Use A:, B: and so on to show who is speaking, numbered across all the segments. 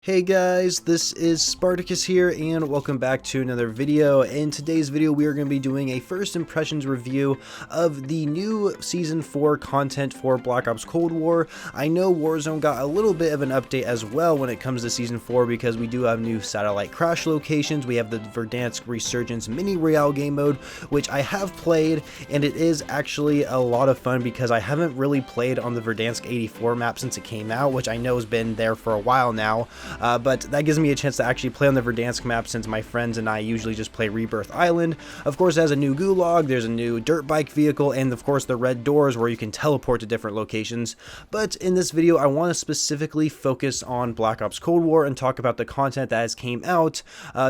A: Hey guys, this is Spartacus here and welcome back to another video. In today's video we are going to be doing a first impressions review of the new Season 4 content for Black Ops Cold War. I know Warzone got a little bit of an update as well when it comes to Season 4 because we do have new satellite crash locations. We have the Verdansk Resurgence Mini Royale game mode, which I have played, and it is actually a lot of fun because I haven't really played on the Verdansk 84 map since it came out, which I know has been there for a while now. But that gives me a chance to actually play on the Verdansk map since my friends and I usually just play Rebirth Island. Of course, it has a new gulag, there's a new dirt bike vehicle, and of course the red doors where you can teleport to different locations. But in this video, I want to specifically focus on Black Ops Cold War and talk about the content that has came out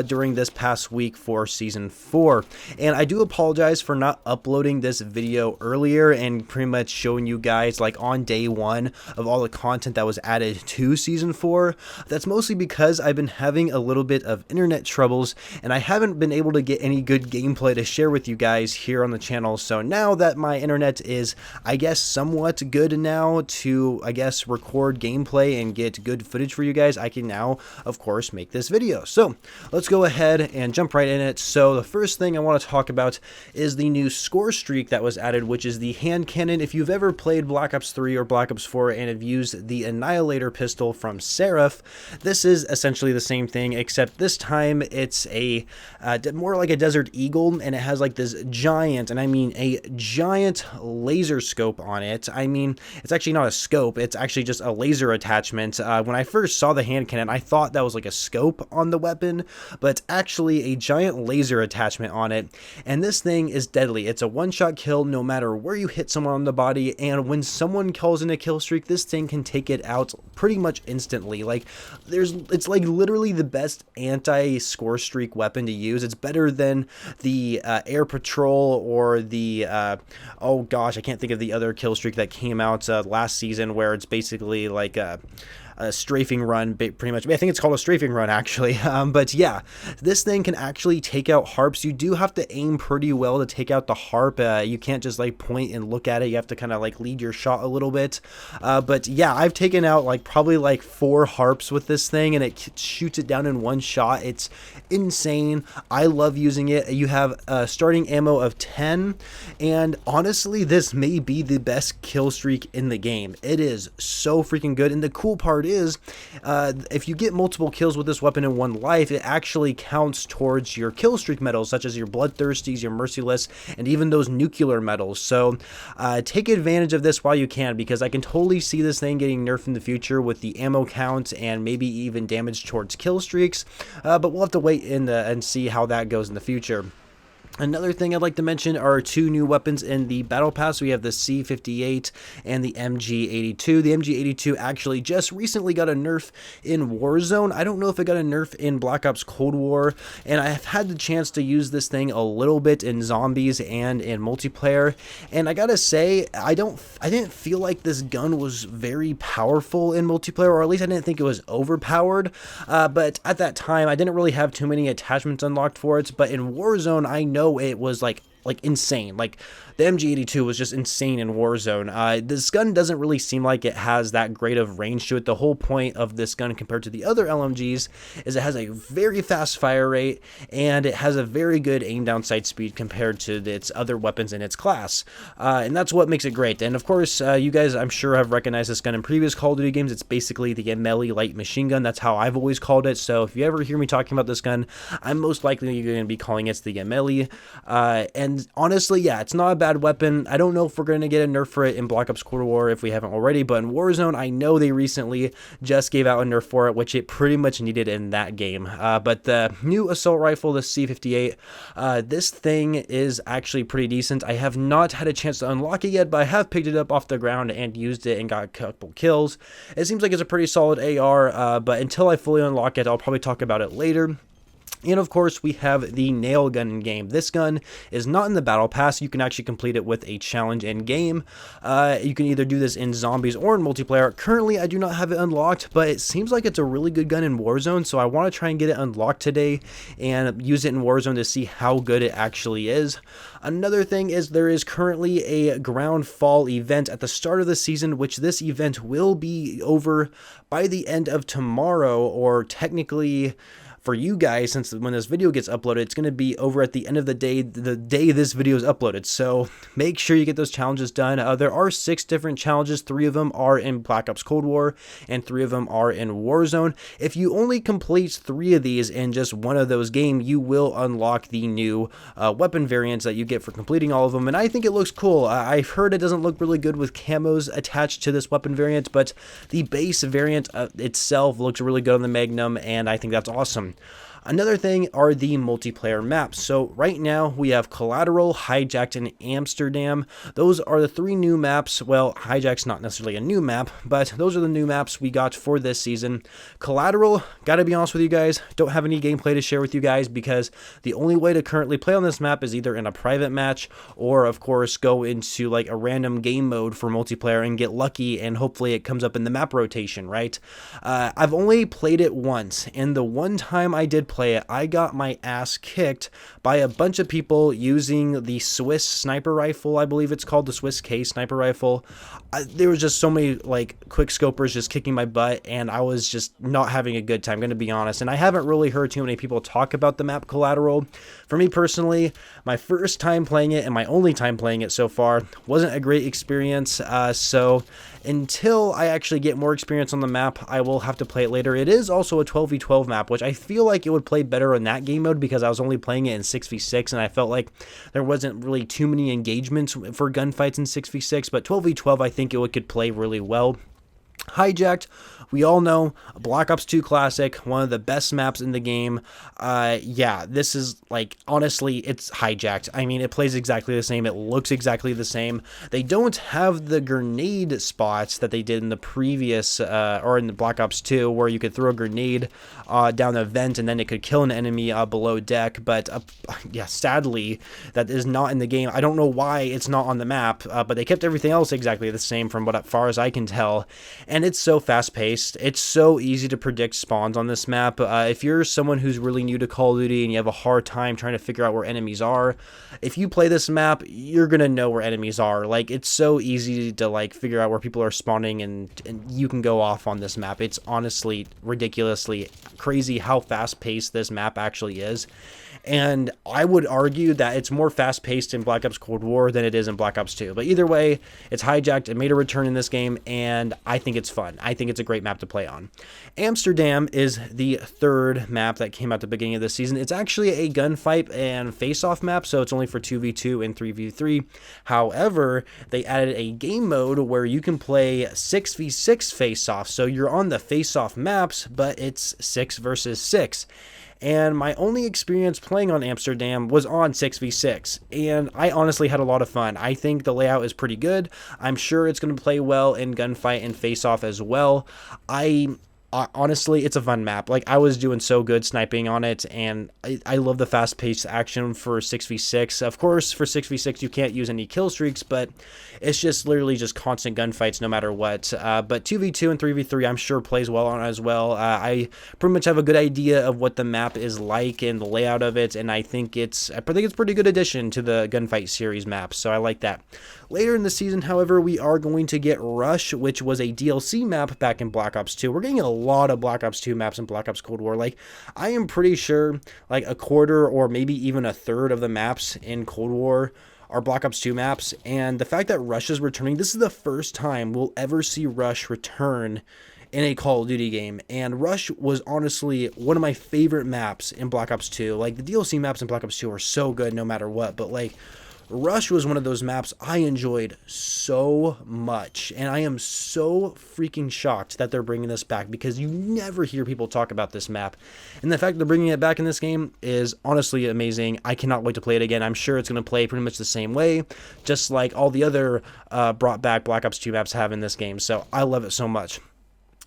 A: during this past week for Season 4. And I do apologize for not uploading this video earlier and pretty much showing you guys like on day one of all the content that was added to Season 4. That's mostly because I've been having a little bit of internet troubles and I haven't been able to get any good gameplay to share with you guys here on the channel. So now that my internet is, I guess, somewhat good now to, I guess, record gameplay and get good footage for you guys, I can now, of course, make this video. So let's go ahead and jump right in it. So the first thing I want to talk about is the new score streak that was added, which is the hand cannon. If you've ever played Black Ops 3 or Black Ops 4 and have used the Annihilator pistol from Seraph, this is essentially the same thing, except this time it's a more like a Desert Eagle, and it has like this giant, and I mean a giant laser scope on it. I mean, it's actually not a scope, it's actually just a laser attachment. When I first saw the hand cannon, I thought that was like a scope on the weapon, but it's actually a giant laser attachment on it, and this thing is deadly. It's a one-shot kill no matter where you hit someone on the body, and when someone calls in a kill streak, this thing can take it out pretty much instantly. Like, it's like literally the best anti-score streak weapon to use. It's better than the air patrol or the oh gosh, I can't think of the other kill streak that came out last season, where it's basically like a strafing run, pretty much. I think it's called a strafing run, actually. But yeah, this thing can actually take out harps. You do have to aim pretty well to take out the harp. You can't just like point and look at it. You have to kind of like lead your shot a little bit. But yeah, I've taken out like probably like 4 harps with this thing, and it shoots it down in one shot. It's insane. I love using it. You have a starting ammo of 10, and honestly, this may be the best kill streak in the game. It is so freaking good, and the cool part is if you get multiple kills with this weapon in one life, it actually counts towards your kill streak medals, such as your bloodthirsties, your merciless, and even those nuclear medals. So take advantage of this while you can, because I can totally see this thing getting nerfed in the future with the ammo count and maybe even damage towards kill streaks, but we'll have to wait and see how that goes in the future. Another thing I'd like to mention are 2 new weapons in the Battle Pass. We have the C58 and the MG82. The MG82 actually just recently got a nerf in Warzone. I don't know if it got a nerf in Black Ops Cold War, and I've had the chance to use this thing a little bit in zombies and in multiplayer, and I gotta say, I didn't feel like this gun was very powerful in multiplayer, or at least I didn't think it was overpowered, but at that time I didn't really have too many attachments unlocked for it. But in Warzone, I know it was like insane. Like, the MG82 was just insane in Warzone. This gun doesn't really seem like it has that great of range to it. The whole point of this gun compared to the other LMGs is it has a very fast fire rate, and it has a very good aim down sight speed compared to its other weapons in its class. And that's what makes it great. And of course, you guys, I'm sure, have recognized this gun in previous Call of Duty games. It's basically the Gemelli light machine gun. That's how I've always called it. So if you ever hear me talking about this gun, I'm most likely going to be calling it the Gemelli. And honestly, yeah, it's not a bad weapon. I don't know if we're going to get a nerf for it in Black Ops Cold War if we haven't already, but in Warzone, I know they recently just gave out a nerf for it, which it pretty much needed in that game. But the new assault rifle, the C58, this thing is actually pretty decent. I have not had a chance to unlock it yet, but I have picked it up off the ground and used it and got a couple kills. It seems like it's a pretty solid AR, but until I fully unlock it, I'll probably talk about it later. And of course, we have the nail gun in game. This gun is not in the battle pass. You can actually complete it with a challenge in game. You can either do this in zombies or in multiplayer. Currently, I do not have it unlocked, but it seems like it's a really good gun in Warzone, so I want to try and get it unlocked today and use it in Warzone to see how good it actually is. Another thing is there is currently a ground fall event at the start of the season, which this event will be over by the end of tomorrow, or technically for you guys, since when this video gets uploaded, it's going to be over at the end of the day this video is uploaded. So make sure you get those challenges done. There are 6 different challenges. 3 of them are in Black Ops Cold War and 3 of them are in Warzone. If you only complete 3 of these in just one of those games, you will unlock the new weapon variants that you get for completing all of them. And I think it looks cool. I've heard it doesn't look really good with camos attached to this weapon variant, but the base variant itself looks really good on the Magnum, and I think that's awesome. Another thing are the multiplayer maps. So right now we have Collateral, Hijacked, and Amsterdam. Those are the 3 new maps. Well, Hijacked's not necessarily a new map, but those are the new maps we got for this season. Collateral, gotta be honest with you guys, don't have any gameplay to share with you guys because the only way to currently play on this map is either in a private match or, of course, go into like a random game mode for multiplayer and get lucky and hopefully it comes up in the map rotation, right? I've only played it once, and the one time I did play it, I got my ass kicked by a bunch of people using the Swiss sniper rifle. I believe it's called the Swiss K sniper rifle. There was just so many like quick scopers just kicking my butt, and I was just not having a good time, gonna be honest. And I haven't really heard too many people talk about the map Collateral. For me personally, my first time playing it and my only time playing it so far wasn't a great experience. So until I actually get more experience on the map, I will have to play it later. It is also a 12v12 map, which I feel like it would play better in that game mode because I was only playing it in 6v6 and I felt like there wasn't really too many engagements for gunfights in 6v6, but 12v12 I think it could play really well. Hijacked, we all know, Black Ops 2 classic, one of the best maps in the game. Yeah, this is like, honestly, it's Hijacked. I mean, it plays exactly the same. It looks exactly the same. They don't have the grenade spots that they did in the previous, or in the Black Ops 2, where you could throw a grenade down a vent and then it could kill an enemy below deck. But yeah, sadly, that is not in the game. I don't know why it's not on the map, but they kept everything else exactly the same from what, as far as I can tell. And it's so fast-paced. It's so easy to predict spawns on this map. If you're someone who's really new to Call of Duty and you have a hard time trying to figure out where enemies are, if you play this map, you're gonna know where enemies are. Like, it's so easy to like figure out where people are spawning, and you can go off on this map. It's honestly ridiculously crazy how fast-paced this map actually is. And I would argue that it's more fast-paced in Black Ops Cold War than it is in Black Ops 2. But either way, it's Hijacked. It made a return in this game, and I think it's fun. I think it's a great map to play on. Amsterdam is the 3rd map that came out at the beginning of the season. It's actually a gunfight and face-off map, so it's only for 2v2 and 3v3. However, they added a game mode where you can play 6v6 face-off. So you're on the face-off maps, but it's 6 versus 6. And my only experience playing on Amsterdam was on 6v6, and I honestly had a lot of fun. I think the layout is pretty good. I'm sure it's going to play well in gunfight and face-off as well. Honestly, it's a fun map. Like, I was doing so good sniping on it, and I love the fast-paced action for 6v6. Of course, for 6v6, you can't use any kill streaks, but it's just literally just constant gunfights no matter what. But 2v2 and 3v3, I'm sure plays well on as well. I pretty much have a good idea of what the map is like and the layout of it, and I think it's a pretty good addition to the gunfight series maps, so I like that. Later in the season, however, we are going to get Rush, which was a DLC map back in Black Ops 2. We're getting a lot of Black Ops 2 maps in Black Ops Cold War. Like, I am pretty sure like a quarter or maybe even a third of the maps in Cold War are Black Ops 2 maps, and the fact that Rush is returning, this is the first time we'll ever see Rush return in a Call of Duty game, and Rush was honestly one of my favorite maps in Black Ops 2. Like, the DLC maps in Black Ops 2 are so good no matter what, but like, Rush was one of those maps I enjoyed so much, and I am so freaking shocked that they're bringing this back, because you never hear people talk about this map, and the fact that they're bringing it back in this game is honestly amazing. I cannot wait to play it again. I'm sure it's going to play pretty much the same way, just like all the other brought back Black Ops 2 maps have in this game, so I love it so much.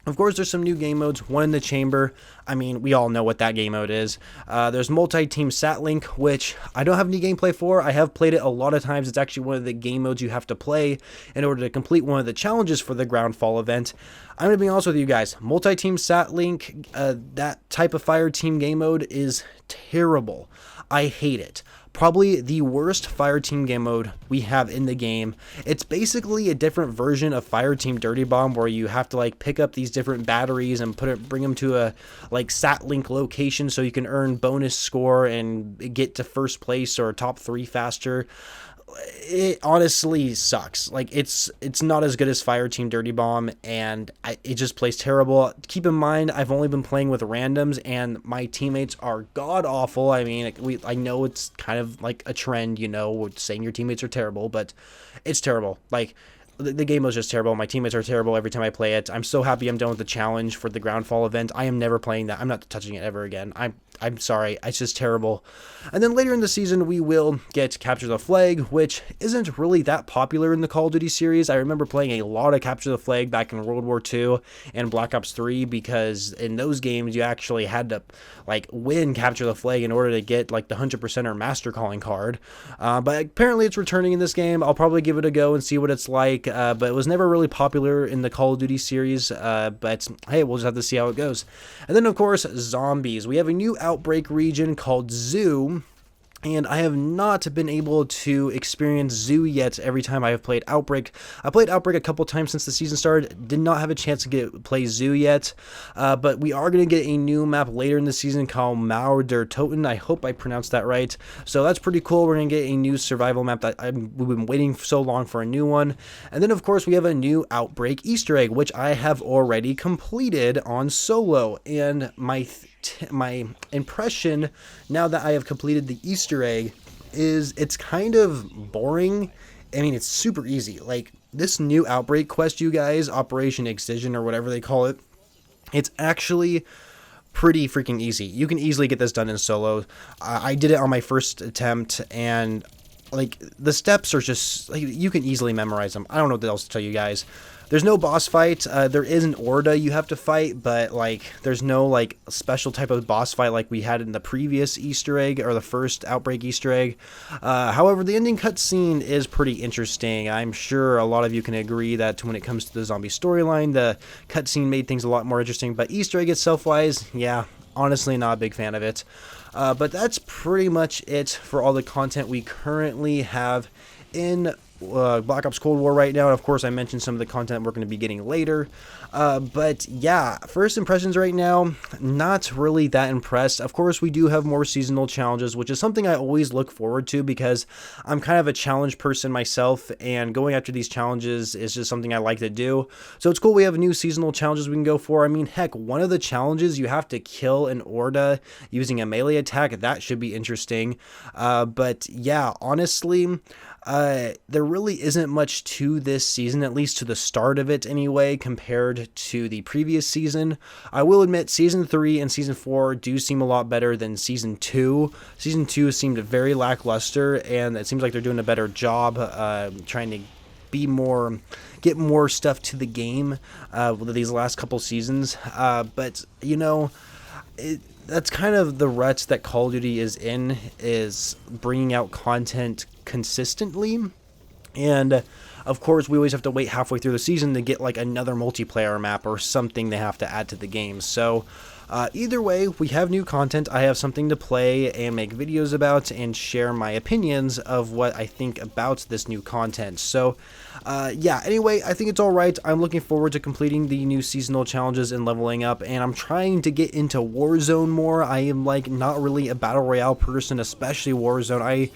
A: Of course, there's some new game modes, one in the chamber. I mean, we all know what that game mode is. There's multi-team sat link, which I don't have any gameplay for. I have played it a lot of times. It's actually one of the game modes you have to play in order to complete one of the challenges for the Groundfall event. I'm going to be honest with you guys. Multi-team sat link, that type of fire team game mode is terrible. I hate it. Probably the worst fire team game mode we have in the game. It's basically a different version of Fire Team Dirty Bomb, where you have to like pick up these different batteries and bring them to a like sat link location so you can earn bonus score and get to first place or top 3 faster. It honestly sucks. Like it's not as good as Fire Team Dirty Bomb, and it just plays terrible. Keep in mind, I've only been playing with randoms, and my teammates are god awful. I mean, I know it's kind of like a trend, you know, saying your teammates are terrible, but it's terrible. Like the game was just terrible. My teammates are terrible every time I play it. I'm so happy I'm done with the challenge for the Groundfall event. I am never playing that. I'm not touching it ever again. I'm sorry. It's just terrible. And then later in the season, we will get Capture the Flag, which isn't really that popular in the Call of Duty series. I remember playing a lot of Capture the Flag back in World War II and Black Ops 3, because in those games, you actually had to like win Capture the Flag in order to get like the 100% or Master Calling card. But apparently it's returning in this game. I'll probably give it a go and see what it's like. But it was never really popular in the Call of Duty series. But hey, we'll just have to see how it goes. And then, of course, zombies. We have a new outbreak region called Zoo. And I have not been able to experience Zoo yet every time I have played Outbreak. I played Outbreak a couple times since the season started. Did not have a chance to play Zoo yet. But we are going to get a new map later in the season called Mauer der Toten. I hope I pronounced that right. So that's pretty cool. We're going to get a new survival map that we've been waiting so long for a new one. And then, of course, we have a new Outbreak Easter egg, which I have already completed on solo. And my impression now that I have completed the Easter egg is it's kind of boring. I mean, it's super easy. Like this new Outbreak quest, you guys, Operation Excision or whatever they call it, it's actually pretty freaking easy. You can easily get this done in solo. I did it on my first attempt, and like the steps are just like you can easily memorize them. I don't know what else to tell you guys. There's no boss fight. There is an Orda you have to fight, but like there's no like special type of boss fight like we had in the previous Easter egg or the first Outbreak Easter egg. However, the ending cutscene is pretty interesting. I'm sure a lot of you can agree that when it comes to the zombie storyline, the cutscene made things a lot more interesting. But Easter egg itself-wise, yeah, honestly not a big fan of it. But that's pretty much it for all the content we currently have in Black Ops Cold War right now. And of course I mentioned some of the content we're going to be getting later, but yeah, first impressions right now, not really that impressed. Of course we do have more seasonal challenges, which is something I always look forward to because I'm kind of a challenge person myself, and going after these challenges is just something I like to do. So it's cool we have new seasonal challenges we can go for. I mean, heck, one of the challenges you have to kill an Orda using a melee attack. That should be interesting. But yeah, honestly, there really isn't much to this season, at least to the start of it anyway, compared to the previous season. I will admit Season 3 and Season 4 do seem a lot better than Season 2. Season 2 seemed very lackluster, and it seems like they're doing a better job trying to get more stuff to the game with these last couple seasons. But, you know, that's kind of the rut that Call of Duty is in, is bringing out content consistently. And of course we always have to wait halfway through the season to get like another multiplayer map or something they have to add to the game. So either way, we have new content. I have something to play and make videos about and share my opinions of what I think about this new content. So yeah, anyway, I think it's alright. I'm looking forward to completing the new seasonal challenges and leveling up, and I'm trying to get into Warzone more. I am like not really a battle royale person, especially Warzone.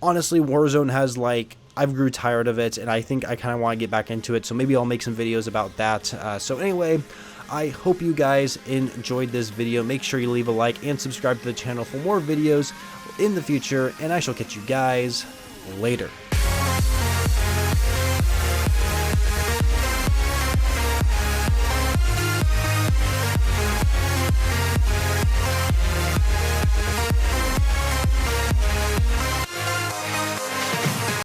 A: Honestly, Warzone has like, I've grew tired of it, and I think I kind of want to get back into it, so maybe I'll make some videos about that. So anyway, I hope you guys enjoyed this video. Make sure you leave a like and subscribe to the channel for more videos in the future, and I shall catch you guys later.